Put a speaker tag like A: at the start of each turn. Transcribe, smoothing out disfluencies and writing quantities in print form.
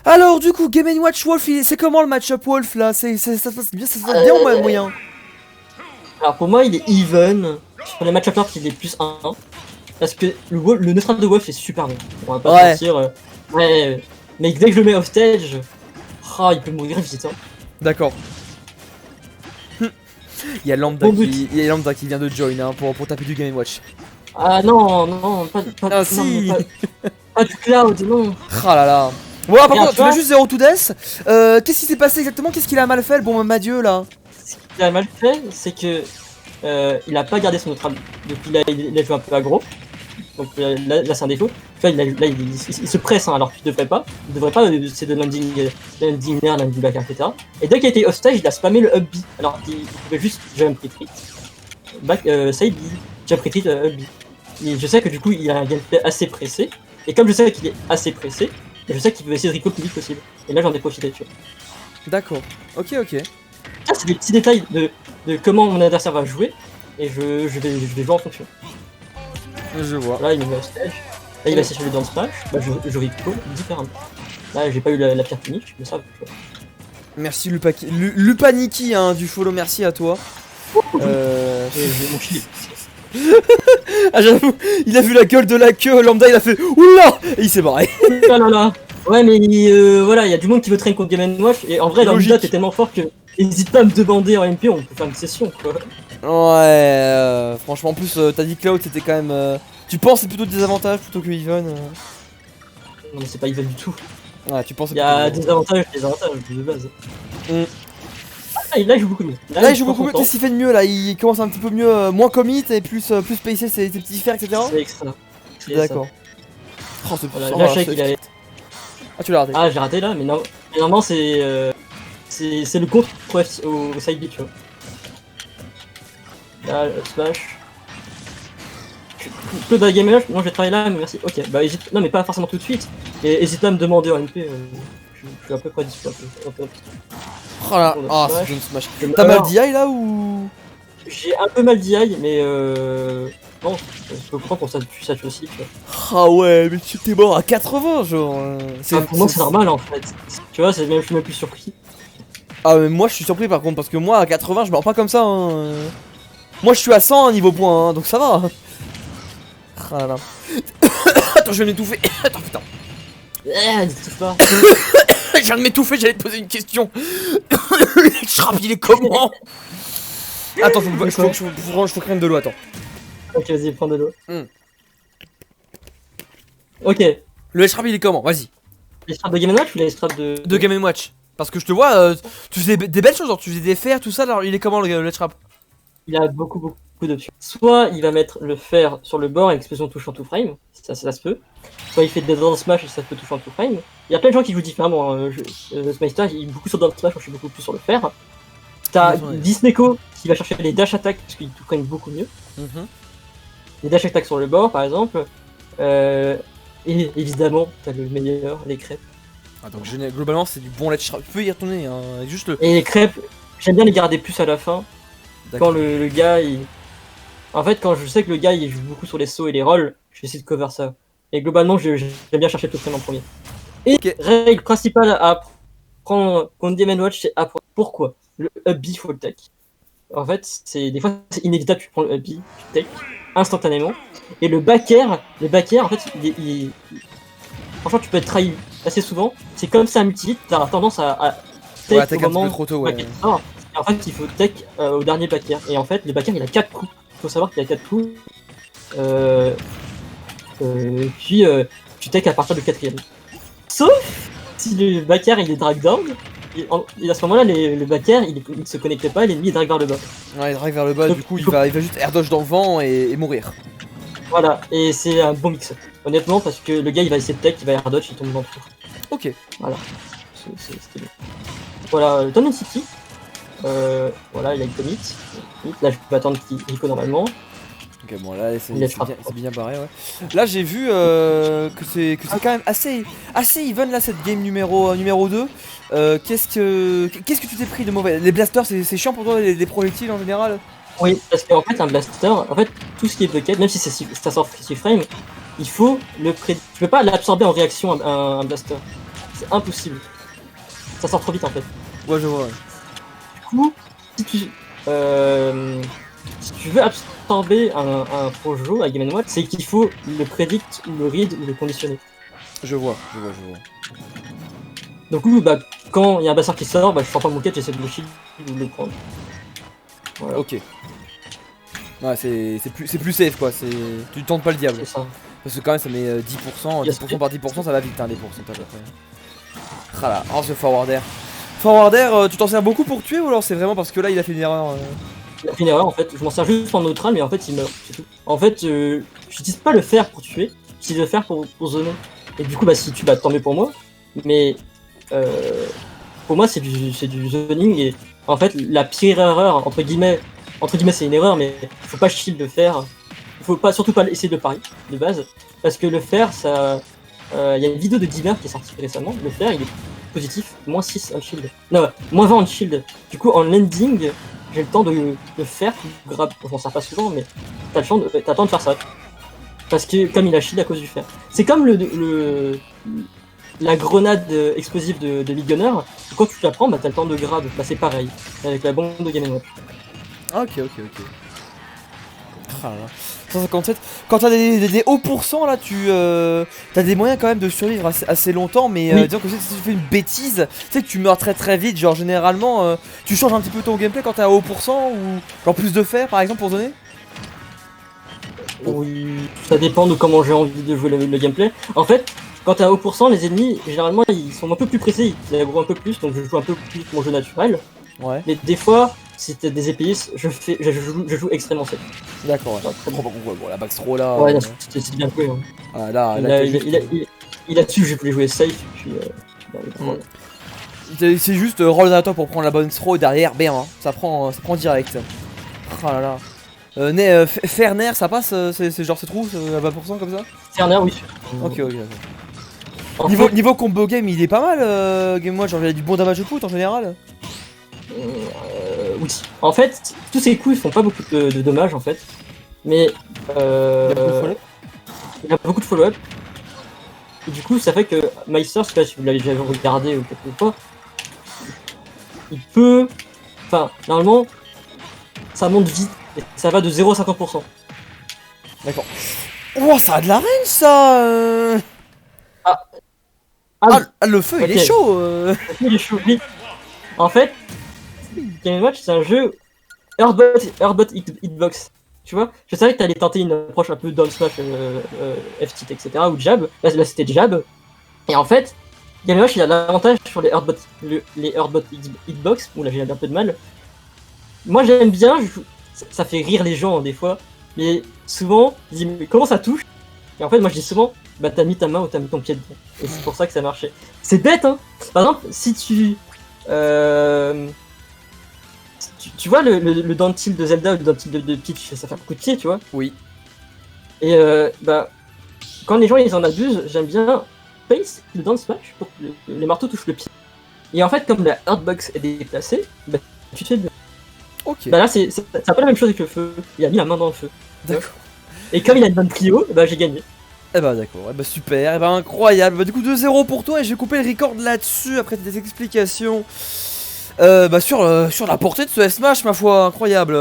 A: Alors du coup, Game Watch Wolf, c'est comment le match-up Wolf là? Ça se passe bien, ou moyen?
B: Alors pour moi, il est even. Sur les match-up cards, il est plus 1. Parce que le Nostrum de Wolf est super bon. On va pas se mentir. Ouais, mais dès que je le mets off stage, il peut mourir vite. Hein.
A: D'accord. Il y a Lambda qui vient de join hein, pour taper du Game Watch.
B: Ah non, pas
A: si.
B: pas du cloud, non.
A: Ah là là. Bon, par contre, tu as juste 0 to death. Qu'est-ce qui s'est passé exactement? Qu'est-ce qu'il a mal fait, le bon Madieu là?
B: Ce qu'il a mal fait, c'est que il a pas gardé son neutral. Depuis là, il a joué un peu aggro. Donc là c'est un défaut. Là, il se presse, hein, alors qu'il devrait pas. Il devrait pas, c'est de landing air, landing back, etc. Et dès qu'il a été hostage, il a spammé le up B. Alors qu'il pouvait juste jump retreat, back, side B, jump retreat, up B. Et je sais que du coup, il a un gameplay assez pressé. Et comme je sais qu'il est assez pressé, je sais qu'il peut essayer de recall le plus vite possible. Et là, j'en ai profité, tu vois.
A: D'accord. Ok.
B: Ça, c'est des petits détails de comment mon adversaire va jouer. Et je vais jouer en fonction.
A: Je vois.
B: Là, il me met hostage. Là, il va essayer de down smash. Bah, je recall différemment. Là, j'ai pas eu la pire finish, mais ça, tu vois.
A: Merci Lupaniki hein, du follow, merci à toi.
B: J'ai mon kill.
A: Ah j'avoue, il a vu la gueule de la queue, Lambda il a fait oula et il s'est barré.
B: Oh là là. Ouais mais voilà, il y a du monde qui veut train contre Game & Watch et en vrai Lambda t'es tellement fort que n'hésite pas à me demander en MP, on peut faire une session quoi.
A: Ouais, franchement en plus t'as dit Cloud c'était quand même... Tu penses c'est plutôt des avantages plutôt que Even
B: Non mais c'est pas Even du tout.
A: Ouais tu penses
B: il y a des avantages et des avantages de base. Là il joue beaucoup mieux.
A: Là il joue beaucoup mieux, qu'est-ce qu'il fait de mieux là? Il commence un petit peu mieux, moins commit et plus pacer ses petits fers etc.
B: C'est extra.
A: D'accord.
B: Oh, voilà, là je sais qu'il avait...
A: Ah tu l'as raté.
B: Ah j'ai raté là, mais non, normalement c'est le contre au side B tu vois. Là smash. Peu de Game & Watch, non je vais travailler là, mais merci. Ok, bah hésite, non mais pas forcément tout de suite. Et hésite pas à me demander en MP, je suis à peu près dispo.
A: Oh là, c'est une smash. T'as mal d'IA là ou?
B: J'ai un peu mal d'IA, mais non, je peux comprendre pour ça tu aussi. Tu vois.
A: Ah ouais, mais tu t'es mort à 80 genre.
B: Pour moi c'est normal en fait. Tu vois, je suis même plus surpris.
A: Ah mais moi je suis surpris par contre parce que moi à 80 je meurs pas comme ça hein. Moi je suis à 100 niveau point hein, donc ça va. Ah là là. Attends je vais m'étouffer. Attends putain.
B: N'étouffe pas.
A: Je viens de m'étouffer, j'allais te poser une question. Le Shrap il est comment? Attends faut prendre de l'eau, attends.
B: Ok vas-y prends de l'eau. Ok.
A: Le Shrap il est comment? Vas-y.
B: Les straps de Game & Watch ou les straps
A: de Game & Watch? Parce que je te vois, tu faisais des belles choses, genre tu faisais des fers, tout ça, alors il est comment le Shrap? Il
B: a beaucoup d'options. Soit il va mettre le fer sur le bord et l'explosion touche en tout frame, ça se peut. Soit il fait des down smash et ça peut toucher en tout frame. Il y a plein de gens qui jouent différemment. Smystar il est beaucoup sur down smash, moi je suis beaucoup plus sur le fer. T'as Disneco qui va chercher les dash attack parce qu'il tout frame beaucoup mieux. Les dash attack sur le bord par exemple. Et évidemment, t'as le meilleur, les crêpes.
A: Ah donc globalement c'est du bon Shrap, tu peux y retourner hein, juste le...
B: Et les crêpes, j'aime bien les garder plus à la fin. Quand le gars il... En fait quand je sais que le gars il joue beaucoup sur les sauts et les rolls, je vais essayer de cover ça. Et globalement j'aime bien chercher le frame en premier. Et règle principale à prendre contre Game & Watch, c'est apprendre pourquoi le up B faut le tech. En fait des fois c'est inévitable, tu prends le up B, tu tech instantanément. Et le back air en fait franchement tu peux être trahi assez souvent. C'est comme ça un multi-hit, t'as tendance à
A: tech au moment un peu trop tôt, ouais.
B: En fait, il faut tech au dernier back air. Et en fait, le back air il a 4 coups. Il faut savoir qu'il a 4 coups. Puis tu tech à partir du 4ème. Sauf si le back air il est drag down. Et à ce moment-là, le back air il ne se connecte pas, l'ennemi il drag vers le bas.
A: Ouais, il drag vers le bas, donc, du coup il va juste air dodge dans le vent et mourir.
B: Voilà, et c'est un bon mix-up. Honnêtement, parce que le gars il va essayer de tech, il va air dodge, il tombe dans le tour.
A: Ok.
B: Voilà. C'était bien. Voilà, Town City. Voilà, il a une commit. Là, je peux attendre qu'il rico normalement.
A: Ok, bon, là, c'est bien barré, ouais. Là, j'ai vu que c'est quand même assez even, là, cette game numéro 2. Qu'est-ce que tu t'es pris de mauvais? Les blasters, c'est chiant pour toi, les projectiles en général?
B: Oui, parce qu'en fait, un blaster, tout ce qui est bucket, même si ça sort free frame, il faut le tu peux pas l'absorber en réaction un blaster. c'est impossible. Ça sort trop vite en fait.
A: Ouais, je vois. Ouais.
B: Du coup, si tu veux absorber un Projo à Game & Watch, c'est qu'il faut le predict ou le read ou le conditionner.
A: Je vois.
B: Donc bah, quand il y a un bastard qui sort, bah, je sors pas mon catch, j'essaie de le shield ou de le prendre. Voilà.
A: Ok. Ouais, c'est plus safe quoi, tu tentes pas le diable.
B: C'est ça.
A: Parce que quand même ça met 10%, 10% par 10% ça va vite hein, les pourcentages après. Ah là, oh ce forwarder. Forwarder, tu t'en sers beaucoup pour tuer ou alors c'est vraiment parce que là il a fait une erreur
B: Il a fait une erreur en fait, je m'en sers juste en neutral mais en fait il meurt, c'est tout. En fait, j'utilise pas le fer pour tuer, j'utilise le fer pour zoner. Et du coup bah si tu tant mieux pour moi, mais pour moi c'est du zoning et en fait la pire erreur, entre guillemets c'est une erreur mais faut pas shield le fer, faut pas, surtout pas essayer de pari de base, parce que le fer ça... Il y a une vidéo de Diver qui est sortie récemment, le fer il est positif, moins 6 en shield, non, moins 20 en shield, du coup en landing j'ai le temps de faire grab, je m'en sers pas souvent mais t'as le temps de faire ça, parce que comme il a shield à cause du fer. C'est comme la grenade explosive de Mid-Gunner, quand tu la prends bah t'as le temps de grab, bah c'est pareil, avec la bombe de Game & Watch.
A: Ok. Ah là. 157. Quand t'as des hauts pourcents là, t'as des moyens quand même de survivre assez longtemps, mais
B: oui.
A: disons que si tu fais une bêtise, tu sais que tu meurs très vite. Genre généralement, tu changes un petit peu ton gameplay quand t'es à haut pourcent ou genre plus de fer par exemple pour donner.
B: Oui, ça dépend de comment j'ai envie de jouer le gameplay. En fait, quand t'es à haut pourcent, les ennemis généralement ils sont un peu plus pressés, ils aggro un peu plus, donc je joue un peu plus mon jeu naturel.
A: Ouais.
B: Mais des fois, si t'as des épéistes, je joue extrêmement safe.
A: D'accord, ouais.
B: Très bon.
A: Bon, la backthrow là.
B: Ouais, c'est bien joué. Hein.
A: Ah, là,
B: il a dessus, j'ai voulu jouer safe. Puis,
A: c'est juste roll à toi pour prendre la bonne throw et derrière, bam, hein, ça prend direct. Oh là là. Ferner, ça passe, c'est genre ce trou à 20% comme ça.
B: Ferner, oui.
A: Ok. Niveau combo game, il est pas mal, game watch, genre il a du bon damage put en général.
B: Oui. En fait, tous ces coups ils font pas beaucoup de dommages en fait. Mais il a beaucoup de follow-up. Et du coup, ça fait que Meister, je sais pas si vous l'avez déjà regardé ou quelque fois, il peut. Enfin, normalement, ça monte vite et ça va de 0 à 50%.
A: D'accord. Oh, ça a de la range ça le feu il est chaud
B: Il est chaud, oui. En fait, Game & Watch c'est un jeu Earthbot Hitbox. Tu vois, je savais que t'allais tenter une approche un peu down smash, F-tilt, etc. ou jab. Là c'était jab. Et en fait, Game & Watch il a l'avantage sur les Earthbot Hitbox, où là j'ai un peu de mal. Moi j'aime bien, ça fait rire les gens des fois, mais souvent, ils disent mais comment ça touche? Et en fait, moi je dis souvent, bah t'as mis ta main ou t'as mis ton pied dedans. Et c'est pour ça que ça marchait. C'est bête, hein. Par exemple, si tu vois le down tilt de Zelda ou le down tilt de Peach, ça fait un coup de pied, tu vois.
A: Oui.
B: Et bah, quand les gens ils en abusent, j'aime bien pace le down smash pour que les marteaux touchent le pied. Et en fait, comme la Heartbox est déplacée, bah tu te fais bien.
A: Ok.
B: Bah là, c'est pas la même chose avec le feu. Il a mis la main dans le feu.
A: D'accord.
B: Et comme il a une bonne trio, bah j'ai gagné.
A: Eh bah d'accord, eh bah super, eh bah incroyable. Bah du coup 2-0 pour toi et je vais couper le record là-dessus après tes explications. Bah sur la portée de ce S-Smash ma foi, incroyable.